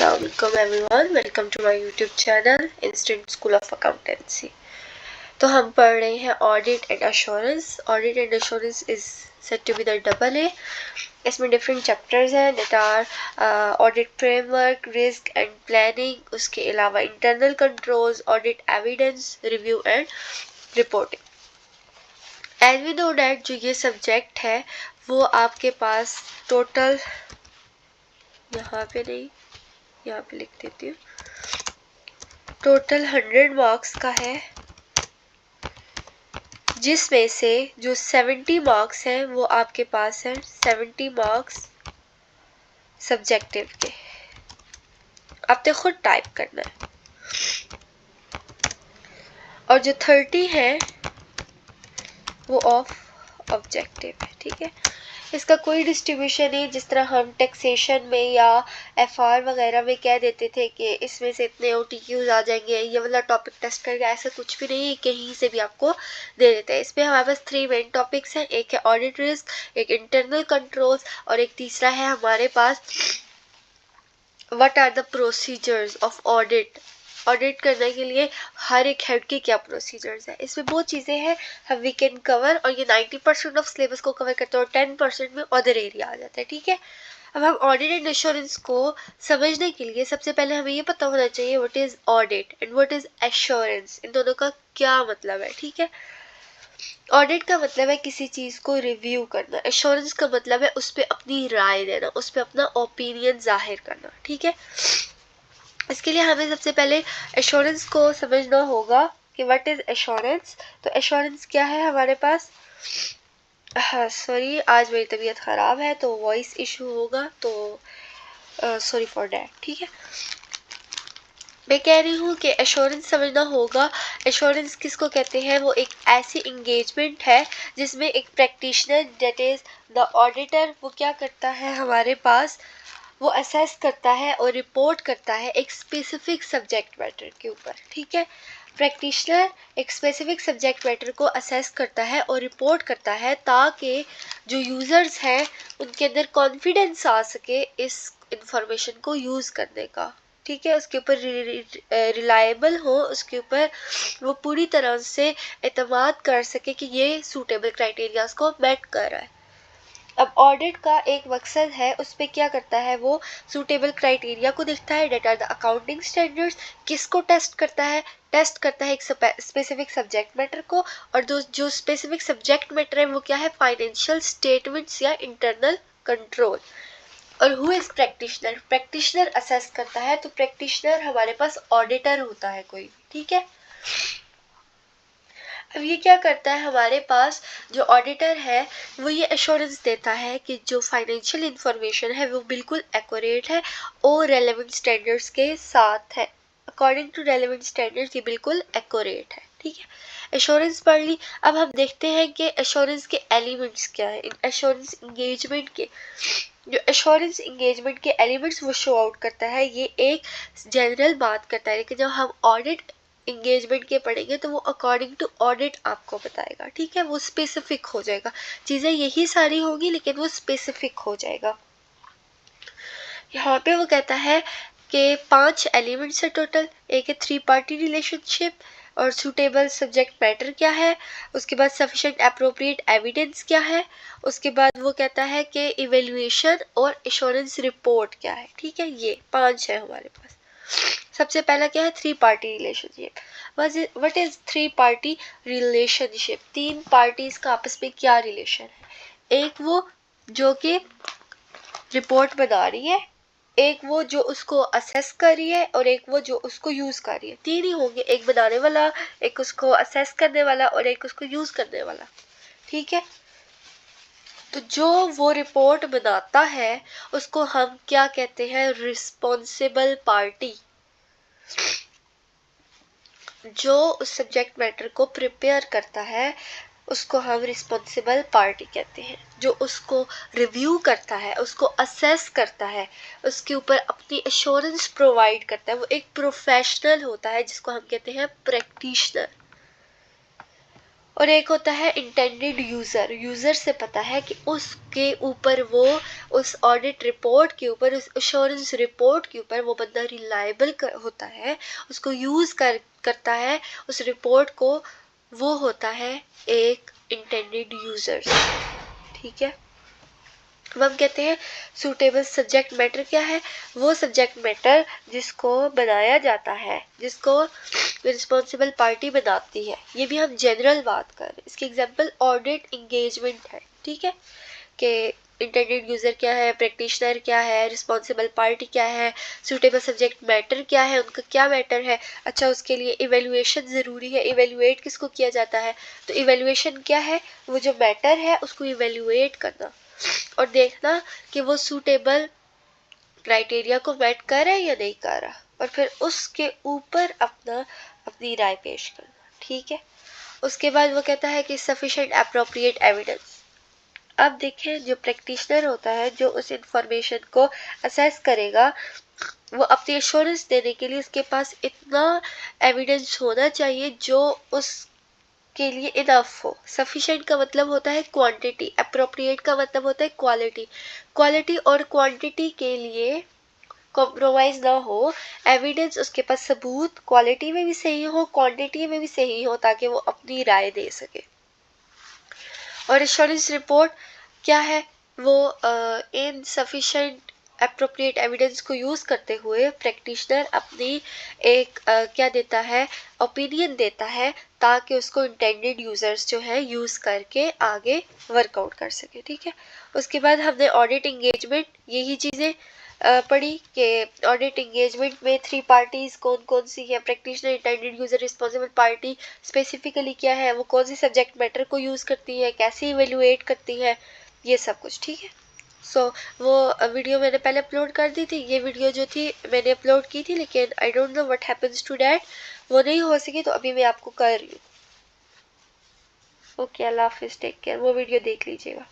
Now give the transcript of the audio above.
Assalamualaikum everyone, welcome to my YouTube channel Instant School of Accountancy। तो हम पढ़ रहे हैं audit and assurance. Audit and assurance is set to be the double A. इसमें different chapters हैं that are audit framework, risk and planning, उसके अलावा internal controls, audit evidence, review and reporting. And we know that जो ये subject है वो आपके पास total, यहाँ पे नहीं, यहाँ पे लिख देती हूँ, टोटल 100 मार्क्स का है, जिसमें से जो 70 मार्क्स हैं वो आपके पास है 70 मार्क्स सब्जेक्टिव के। आपने खुद टाइप करना है। और जो 30 है वो ऑफ ऑब्जेक्टिव है। ठीक है, इसका कोई डिस्ट्रीब्यूशन नहीं, जिस तरह हम टैक्सेशन में या एफआर वगैरह में कह देते थे कि इसमें से इतने ओटीक्यूज आ जाएंगे, ये वाला टॉपिक टेस्ट करके, ऐसा कुछ भी नहीं, कहीं से भी आपको दे देते हैं। इसमें हमारे पास 3 मेन टॉपिक्स हैं, एक है ऑडिट रिस्क, एक इंटरनल कंट्रोल्स और एक तीसरा है हमारे पास what are the procedures of audit. Audit करने के लिए हर एक हेड के क्या प्रोसीजर्स है, इसमें बहुत चीज़ें हैं हम वी कैन कवर, और ये 90% ऑफ सिलेबस को कवर करते हैं और 10% में अदर एरिया आ जाता है। ठीक है, अब हम ऑडिट एंड एश्योरेंस को समझने के लिए सबसे पहले हमें ये पता होना चाहिए what is audit and what is assurance, इन दोनों का क्या मतलब है। ठीक है, ऑडिट का मतलब है किसी चीज़ को रिव्यू करना, एश्योरेंस का मतलब है उस पर अपनी राय देना, उस पर अपना ओपिनियन जाहिर करना। ठीक है, इसके लिए हमें सबसे पहले एश्योरेंस को समझना होगा कि व्हाट इज एश्योरेंस। तो एश्योरेंस क्या है हमारे पास, हाँ सॉरी, आज मेरी तबीयत ख़राब है तो वॉइस इशू होगा, तो सॉरी फॉर डैट। ठीक है, मैं कह रही हूँ कि एश्योरेंस समझना होगा। एश्योरेंस किसको कहते हैं, वो एक ऐसी इंगेजमेंट है जिसमें एक practitioner that is the auditor, वो क्या करता है हमारे पास, वो असेस करता है और रिपोर्ट करता है एक स्पेसिफिक सब्जेक्ट मैटर के ऊपर। ठीक है, प्रैक्टिशनर एक स्पेसिफिक सब्जेक्ट मैटर को असेस करता है और रिपोर्ट करता है ताकि जो यूज़र्स हैं उनके अंदर कॉन्फिडेंस आ सके इस इंफॉर्मेशन को यूज़ करने का। ठीक है, उसके ऊपर रिलायबल हो, उसके ऊपर वो पूरी तरह से एतमाद कर सके कि ये सूटेबल क्राइटेरियाज को मेट कर रहा है। अब ऑडिट का एक मकसद है, उस पर क्या करता है, वो सूटेबल क्राइटेरिया को देखता है, that are the accounting standards. किसको टेस्ट करता है, टेस्ट करता है एक स्पेसिफिक सब्जेक्ट मैटर को, और जो स्पेसिफिक सब्जेक्ट मैटर है वो क्या है, फाइनेंशियल स्टेटमेंट्स या इंटरनल कंट्रोल। और who is practitioner, practitioner assess करता है, तो प्रैक्टिशनर हमारे पास ऑडिटर होता है कोई भी। ठीक है, अब ये क्या करता है, हमारे पास जो ऑडिटर है वो ये एश्योरेंस देता है कि जो फाइनेंशियल इंफॉर्मेशन है वो बिल्कुल एक्यूरेट है और रेलेवेंट स्टैंडर्ड्स के साथ है, अकॉर्डिंग टू रेलेवेंट स्टैंडर्ड्स ये बिल्कुल एक्यूरेट है। ठीक है, एश्योरेंस पढ़ ली। अब हम देखते हैं कि एश्योरेंस के एलिमेंट्स क्या है। एश्योरेंस इंगेजमेंट के जो एश्योरेंस इंगेजमेंट के एलिमेंट्स वो शो आउट करता है, ये एक जनरल बात करता है, लेकिन जब हम ऑडिट इंगेजमेंट के पढ़ेंगे तो वो अकॉर्डिंग टू ऑडिट आपको बताएगा। ठीक है, वो स्पेसिफिक हो जाएगा, चीज़ें यही सारी होगी लेकिन वो स्पेसिफिक हो जाएगा। यहाँ पे वो कहता है कि 5 एलिमेंट्स है टोटल। एक है 3 पार्टी रिलेशनशिप, और सूटेबल सब्जेक्ट मैटर क्या है, उसके बाद सफिशिएंट एप्रोप्रिएट एविडेंस क्या है, उसके बाद वो कहता है कि इवेल्युएशन और एश्योरेंस रिपोर्ट क्या है। ठीक है, ये 5 है हमारे पास। सबसे पहला क्या है, 3 party relationship. What is 3 party relationship, 3 parties का आपस में क्या रिलेशन है। एक वो जो कि रिपोर्ट बना रही है, एक वो जो उसको असेस कर रही है, और एक वो जो उसको यूज कर रही है। 3 ही होंगे, एक बनाने वाला, एक उसको असेस करने वाला और एक उसको यूज करने वाला। ठीक है, तो जो वो रिपोर्ट बनाता है उसको हम क्या कहते हैं, रिस्पॉन्सिबल पार्टी। जो उस सब्जेक्ट मैटर को प्रिपेयर करता है उसको हम रिस्पॉन्सिबल पार्टी कहते हैं। जो उसको रिव्यू करता है, उसको असेस करता है, उसके ऊपर अपनी एश्योरेंस प्रोवाइड करता है, वो एक प्रोफेशनल होता है जिसको हम कहते हैं प्रैक्टिशनर। और एक होता है इंटेंडेड यूज़र। यूज़र से पता है कि उसके ऊपर वो उस ऑडिट रिपोर्ट के ऊपर, उस एश्योरेंस रिपोर्ट के ऊपर वो बंदा रिलायबल होता है, उसको यूज़ करता है उस रिपोर्ट को, वो होता है एक इंटेंडेड यूज़र। ठीक है। अब हम कहते हैं सूटेबल सब्जेक्ट मैटर क्या है? वो सब्जेक्ट मैटर जिसको बनाया जाता है, जिसको रिस्पॉन्सिबल पार्टी बनाती है। ये भी हम जनरल बात कर रहे हैं। इसकी एग्जांपल ऑडिट इंगेजमेंट है। ठीक है, कि इंटेंडेड यूज़र क्या है, प्रैक्टिशनर क्या है, रिस्पॉन्सिबल पार्टी क्या है, सूटेबल सब्जेक्ट मैटर क्या है, उनका क्या मैटर है। अच्छा, उसके लिए इवेल्युएशन ज़रूरी है। इवेल्युएट किसको किया जाता है? तो इवेल्युएशन क्या है? वो जो मैटर है उसको इवेल्युएट करना और देखना कि वो सूटेबल क्राइटेरिया को मेट कर रहा है या नहीं कर रहा, और फिर उसके ऊपर अपनी राय पेश करना। ठीक है। उसके बाद वो कहता है कि सफिशिएंट एप्रोप्रिएट एविडेंस। अब देखें, जो प्रैक्टिशनर होता है, जो उस इंफॉर्मेशन को असेस करेगा, वो अपनी एश्योरेंस देने के लिए उसके पास इतना एविडेंस होना चाहिए जो उस के लिए इनफ हो। सफिशिएंट का मतलब होता है क्वांटिटी, अप्रोप्रिएट का मतलब होता है क्वालिटी। क्वालिटी और क्वांटिटी के लिए कॉम्प्रोमाइज ना हो। एविडेंस, उसके पास सबूत क्वालिटी में भी सही हो, क्वांटिटी में भी सही हो, ताकि वो अपनी राय दे सके। और एश्योरेंस रिपोर्ट क्या है? वो इन सफिशिएंट अप्रोप्रिएट एविडेंस को यूज़ करते हुए प्रैक्टिशनर अपनी एक क्या देता है, ओपिनियन देता है, ताकि उसको इंटेंडेड यूज़र्स जो है यूज़ करके आगे वर्कआउट कर सके। ठीक है। उसके बाद हमने ऑडिट इंगेजमेंट, यही चीज़ें पढ़ी कि ऑडिट इंगेजमेंट में 3 पार्टीज कौन कौन सी है, practitioner, intended user, responsible party specifically क्या है, वो कौन सी सब्जेक्ट मैटर को यूज़ करती है, कैसे इवेल्युएट करती है, ये सब कुछ। ठीक है। सो वो वीडियो मैंने पहले अपलोड कर दी थी। ये वीडियो जो थी मैंने अपलोड की थी, लेकिन I don't know what happens to that, वो नहीं हो सकी, तो अभी मैं आपको कर रही हूँ। ओके, अल्लाह हाफिज़, टेक केयर। वो वीडियो देख लीजिएगा।